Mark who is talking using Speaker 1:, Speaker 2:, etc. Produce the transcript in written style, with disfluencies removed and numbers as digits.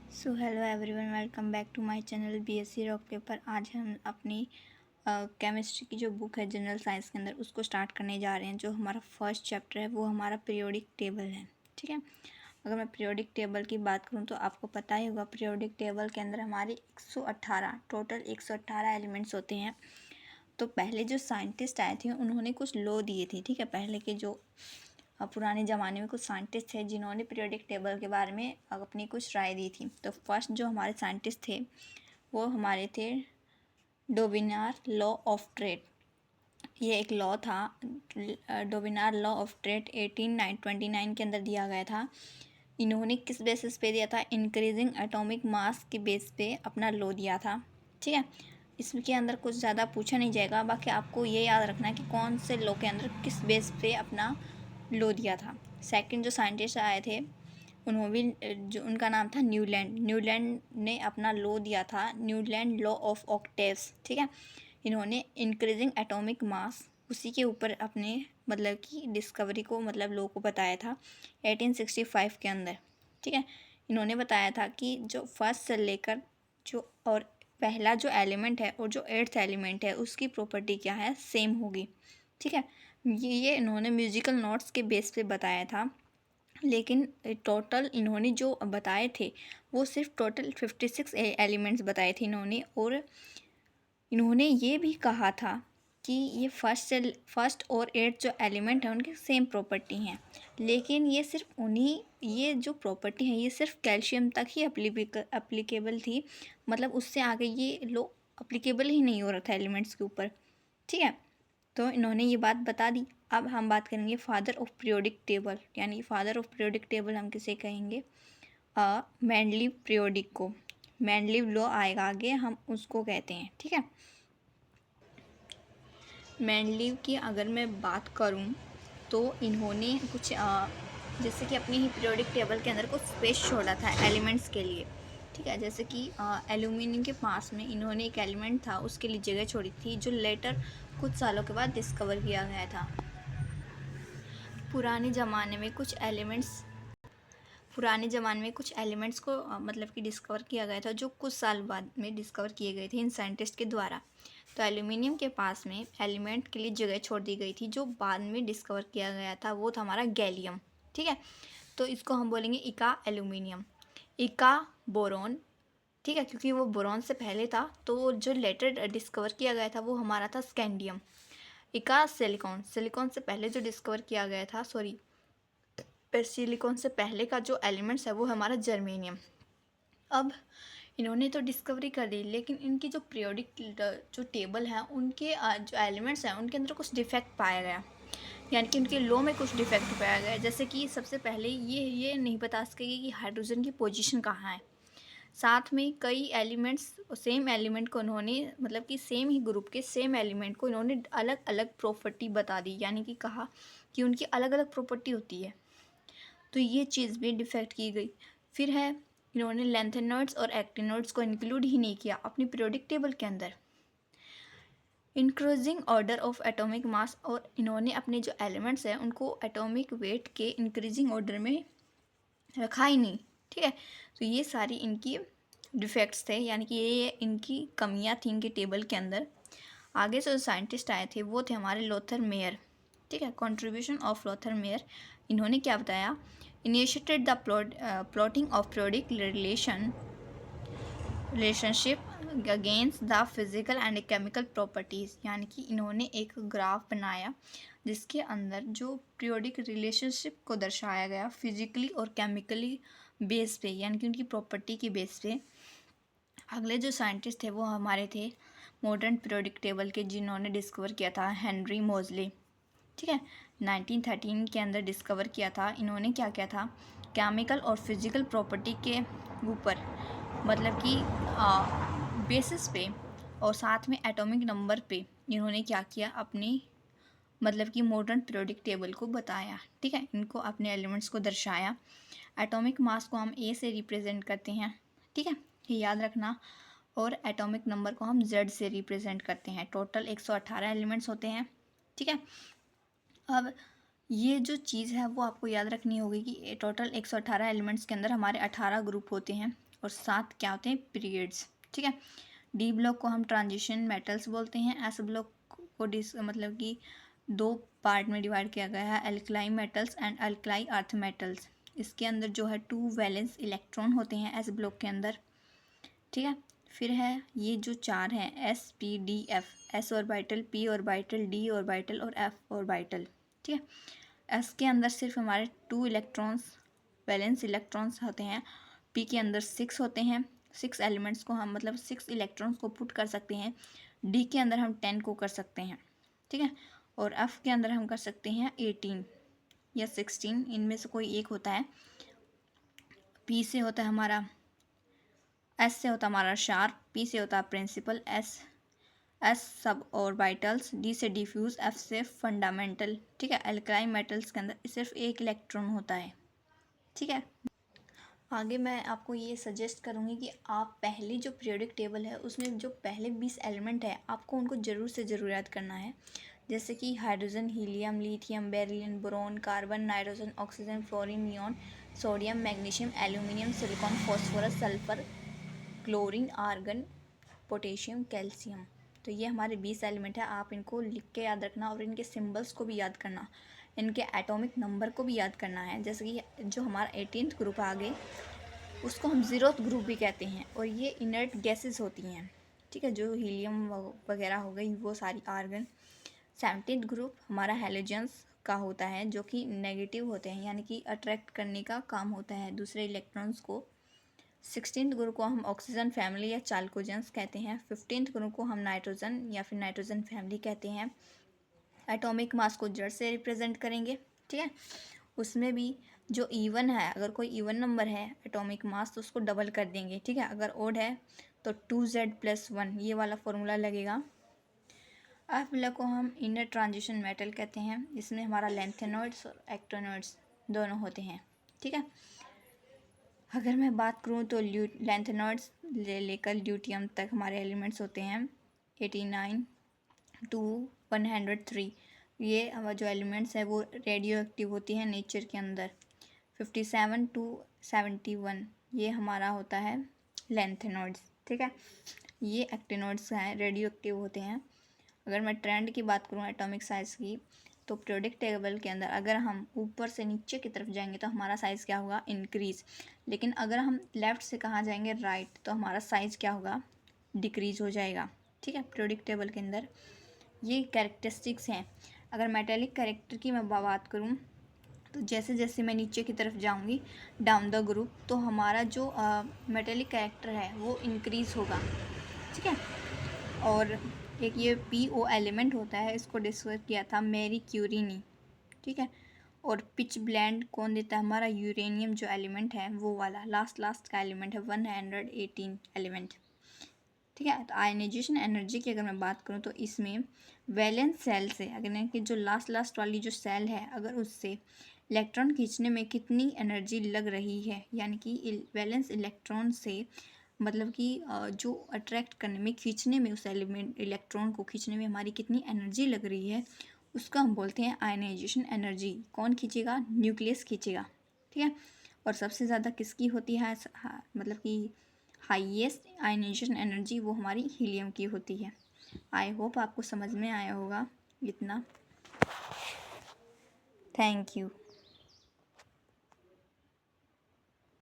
Speaker 1: So hello everyone, welcome back to my channel BSc rock paper. आज हम अपनी chemistry की जो बुक है जनरल साइंस के अंदर उसको स्टार्ट करने जा रहे हैं। जो हमारा फर्स्ट चैप्टर है वो हमारा पीरियोडिक टेबल है। ठीक है, अगर मैं पीरियोडिक टेबल की बात करूं तो आपको पता ही होगा पीरियोडिक टेबल के अंदर हमारे 118 टोटल 118 एलिमेंट्स होते हैं। तो पहले जो साइंटिस्ट आए थे उन्होंने कुछ लॉ दिए थे। ठीक है, पहले के जो पुराने ज़माने में कुछ साइंटिस्ट थे जिन्होंने पीरियोडिक टेबल के बारे में अपनी कुछ राय दी थी। तो फर्स्ट जो हमारे साइंटिस्ट थे वो हमारे थे डोबिनार लॉ ऑफ ट्रेड। ये एक लॉ था, डोबिनार लॉ ऑफ ट्रेड 1829 के अंदर दिया गया था। इन्होंने किस बेसिस पे दिया था? इंक्रीजिंग एटॉमिक मास के बेस पे अपना लॉ दिया था। ठीक है, इसके अंदर कुछ ज़्यादा पूछा नहीं जाएगा, बाकी आपको ये याद रखना है कि कौन से लॉ के अंदर किस बेस पे अपना लॉ दिया था। सेकंड जो साइंटिस्ट आए थे उन्होंने जो उनका नाम था न्यूलैंड। न्यूलैंड ने अपना लॉ दिया था, न्यूलैंड लॉ ऑफ ऑक्टेव्स। ठीक है, इन्होंने इंक्रीजिंग एटॉमिक मास उसी के ऊपर अपने मतलब की डिस्कवरी को मतलब लॉ को बताया था 1865 के अंदर। ठीक है, इन्होंने बताया था कि जो फर्स्ट से लेकर जो और पहला जो एलिमेंट है और जो एट्थ एलिमेंट है उसकी प्रॉपर्टी क्या है? सेम होगी। ठीक है, ये इन्होंने म्यूजिकल नोट्स के बेस पे बताया था, लेकिन टोटल इन्होंने जो बताए थे वो सिर्फ टोटल 56 एलिमेंट्स बताए थे इन्होंने। और इन्होंने ये भी कहा था कि ये फर्स्ट और एट्थ जो एलिमेंट है उनकी सेम प्रॉपर्टी हैं, लेकिन ये सिर्फ ये जो प्रॉपर्टी है ये सिर्फ कैल्शियम तक ही अप्लीकेबल थी। मतलब उससे आगे ये लो अप्लीकेबल ही नहीं हो रहा था एलिमेंट्स के ऊपर। ठीक है, तो इन्होंने ये बात बता दी। अब हम बात करेंगे फादर ऑफ पीरियोडिक टेबल, यानी फादर ऑफ पीरियोडिक टेबल हम किसे कहेंगे? मेंडलीव पीरियोडिक को। मेंडलीव लॉ आएगा आगे, हम उसको कहते हैं। ठीक है, मेंडलीव की अगर मैं बात करूं तो इन्होंने कुछ जैसे कि अपनी ही पीरियोडिक टेबल के अंदर कुछ स्पेस छोड़ा था एलिमेंट्स के लिए। ठीक है, जैसे कि एल्यूमिनियम के पास में इन्होंने एक एलिमेंट था उसके लिए जगह छोड़ी थी जो लेटर कुछ सालों के बाद डिस्कवर किया गया था। पुराने ज़माने में कुछ एलिमेंट्स को मतलब कि डिस्कवर किया गया था जो कुछ साल बाद में डिस्कवर किए गए थे इन साइंटिस्ट के द्वारा। तो एल्यूमिनियम के पास में एलिमेंट के लिए जगह छोड़ दी गई थी जो बाद में डिस्कवर किया गया था, वो था हमारा गैलियम। ठीक है, तो इसको हम बोलेंगे इका एल्यूमिनियम, इका बोरॉन। ठीक है, क्योंकि वो बोरॉन से पहले था, तो जो लेटर डिस्कवर किया गया था वो हमारा था स्कैंडियम। इका सिलिकॉन, सिलिकॉन से पहले जो डिस्कवर किया गया था, पर सिलिकॉन से पहले का जो एलिमेंट्स है वो हमारा जर्मेनियम। अब इन्होंने तो डिस्कवरी कर दी, लेकिन इनकी जो पीरियोडिक जो टेबल है उनके जो एलिमेंट्स हैं उनके अंदर कुछ डिफेक्ट पाया गया, यानी कि उनके लॉ में कुछ डिफेक्ट पाया गया। जैसे कि सबसे पहले ये नहीं बता सकेगी कि हाइड्रोजन की पोजीशन कहाँ है। साथ में कई एलिमेंट्स सेम एलिमेंट को उन्होंने मतलब कि सेम ही ग्रुप के सेम एलिमेंट को इन्होंने अलग अलग प्रॉपर्टी बता दी, यानी कि कहा कि उनकी अलग अलग प्रॉपर्टी होती है। तो ये चीज़ भी डिफेक्ट की गई। फिर है इन्होंने लैंथेनॉइड्स और एक्टिनॉइड्स को इंक्लूड ही नहीं किया अपनी पीरियोडिक टेबल के अंदर। Increasing order of atomic mass, और इन्होंने अपने जो एलिमेंट्स हैं उनको एटॉमिक वेट के इंक्रीजिंग ऑर्डर में रखा ही नहीं। ठीक है, तो ये सारी इनकी डिफेक्ट्स थे, यानी कि ये इनकी कमियां थी इनके टेबल के अंदर। आगे से जो साइंटिस्ट आए थे वो थे हमारे लोथर मेयर। ठीक है, कंट्रीब्यूशन ऑफ लोथर मेयर। इन्होंने क्या बताया? Initiated the plotting of periodic relationship against the physical and chemical properties, यानी कि इन्होंने एक ग्राफ बनाया जिसके अंदर जो पीरियोडिक रिलेशनशिप को दर्शाया गया फिजिकली और केमिकली बेस पे, यानी कि उनकी प्रॉपर्टी की बेस पे। अगले जो साइंटिस्ट थे वो हमारे थे मॉडर्न पीरियोडिक टेबल के, जिन्होंने डिस्कवर किया था हेनरी मोजले। ठीक है, 1913 के अंदर डिस्कवर किया था। इन्होंने क्या किया था? केमिकल और फिजिकल प्रॉपर्टी के ऊपर मतलब कि बेसिस पे और साथ में एटॉमिक नंबर पे इन्होंने क्या किया? अपनी मतलब कि मॉडर्न पीरियोडिक टेबल को बताया। ठीक है, इनको अपने एलिमेंट्स को दर्शाया। एटॉमिक मास को हम ए से रिप्रेजेंट करते हैं। ठीक है, ये याद रखना। और एटॉमिक नंबर को हम जेड से रिप्रेजेंट करते हैं। टोटल 118 एलिमेंट्स होते हैं। ठीक है, अब ये जो चीज़ है वो आपको याद रखनी होगी कि टोटल 118 एलिमेंट्स के अंदर हमारे 18 ग्रुप होते हैं और 7 क्या होते हैं, पीरियड्स। ठीक है। डी ब्लॉक को हम ट्रांजिशन मेटल्स बोलते हैं। एस ब्लॉक को मतलब कि 2 पार्ट में डिवाइड किया गया है, alkali metals and alkali earth metals. इसके अंदर जो है 2 वैलेंस इलेक्ट्रॉन होते हैं एस ब्लॉक के अंदर। ठीक है। फिर है ये जो 4 हैं, S P D F, S orbital, P orbital, D orbital और एफ ऑर्बिटल। ठीक है। एस के अंदर सिर्फ हमारे 2 इलेक्ट्रॉन्स वैलेंस इलेक्ट्रॉन्स होते हैं। पी के अंदर 6 होते हैं, 6 एलिमेंट्स को हम मतलब 6 इलेक्ट्रॉन्स को पुट कर सकते हैं। डी के अंदर हम 10 को कर सकते हैं। ठीक है। और एफ के अंदर हम कर सकते हैं 18 या 16, इनमें से कोई एक होता है। पी से होता है हमारा, एस से होता है हमारा शार्प, पी से होता है प्रिंसिपल, एस सब ऑर्बिटल्स, डी से डिफ्यूज, एफ से फंडामेंटल। ठीक है। अल्कलाई मेटल्स के अंदर सिर्फ एक इलेक्ट्रॉन होता है। ठीक है। आगे मैं आपको ये सजेस्ट करूँगी कि आप पहली जो पीरियोडिक टेबल है उसमें जो पहले 20 एलिमेंट है आपको उनको ज़रूर से ज़रूर याद करना है। जैसे कि hydrogen, helium, lithium, beryllium, boron, carbon, nitrogen, oxygen, fluorine, neon, sodium, magnesium, aluminium, silicon, phosphorus, sulphur, chlorine, argon, potassium, calcium. तो ये हमारे 20 एलिमेंट है। आप इनको लिख के याद रखना और इनके सिंबल्स को भी याद करना, इनके एटॉमिक नंबर को भी याद करना है। जैसे कि जो हमारा 18th ग्रुप आ गए उसको हम 0th ग्रुप भी कहते हैं, और ये इनर्ट गैसेस होती हैं। ठीक है। जो हीलियम वगैरह हो गई वो सारी, आर्गन। 17th ग्रुप हमारा हेलोजेंस का होता है जो कि नेगेटिव होते हैं, यानी कि अट्रैक्ट करने का काम होता है दूसरे इलेक्ट्रॉन्स को। 16th ग्रुप को हम ऑक्सीजन फैमिली या चाल्कोजेंस कहते हैं। 15th ग्रुप को हम नाइट्रोजन या फिर नाइट्रोजन फैमिली कहते हैं। एटॉमिक मास को जेड से रिप्रेजेंट करेंगे। ठीक है। उसमें भी जो इवन है, अगर कोई इवन नंबर है एटॉमिक मास तो उसको डबल कर देंगे। ठीक है। अगर ओड है तो 2Z+1 ये वाला फॉर्मूला लगेगा। एफ ब्लॉक को हम इनर ट्रांजिशन मेटल कहते हैं। इसमें हमारा लैंथेनॉइड्स और एक्टिनॉइड्स दोनों होते हैं। ठीक है। अगर मैं बात करूँ तो लैंथेनॉइड्स लेकर ल्यूटियम तक हमारे एलिमेंट्स होते हैं 89 to 103। ये हमारे जो एलिमेंट्स है वो रेडियो एक्टिव होती हैं नेचर के अंदर। 57 to 71 ये हमारा होता है लैंथेनॉइड्स। ठीक है। ये एक्टिनॉइड्स हैं, रेडियो एक्टिव होते हैं। अगर मैं ट्रेंड की बात करूँ एटॉमिक साइज़ की, तो पीरियोडिक टेबल के अंदर अगर हम ऊपर से नीचे की तरफ जाएंगे तो हमारा साइज़ क्या होगा, इंक्रीज़। लेकिन अगर हम लेफ़्ट से कहाँ जाएंगे, राइट, तो हमारा साइज़ क्या होगा, डिक्रीज़ हो जाएगा। ठीक है। पीरियोडिक टेबल के अंदर ये कैरेक्टरिस्टिक्स हैं। अगर मेटेलिक कैरेक्टर की मैं बात करूँ तो जैसे जैसे मैं नीचे की तरफ जाऊंगी डाउन द ग्रुप, तो हमारा जो मेटेलिक कैरेक्टर है वो इंक्रीज़ होगा। ठीक है। और एक ये PO एलिमेंट होता है, इसको डिस्कस किया था मैरी क्यूरी ने। ठीक है। और पिच ब्लेंड कौन देता है, हमारा यूरेनियम जो एलिमेंट है वो वाला लास्ट का एलिमेंट है, 118 एलिमेंट। ठीक है। तो आयनाइजेशन एनर्जी की अगर मैं बात करूँ तो इसमें वैलेंस सेल से, अगर कि जो लास्ट वाली जो सेल है अगर उससे इलेक्ट्रॉन खींचने में कितनी एनर्जी लग रही है, यानी कि वैलेंस इलेक्ट्रॉन से मतलब कि जो अट्रैक्ट करने में, खींचने में, उस एलिमेंट इलेक्ट्रॉन को खींचने में हमारी कितनी एनर्जी लग रही है उसका हम बोलते हैं आयनाइजेशन एनर्जी। कौन खींचेगा, न्यूक्लियस खींचेगा। ठीक है। और सबसे ज़्यादा किसकी होती है, मतलब कि हाईएस्ट आयनाइजेशन एनर्जी वो हमारी हीलियम की होती है। आई होप आपको समझ में आया होगा इतना। Thank you.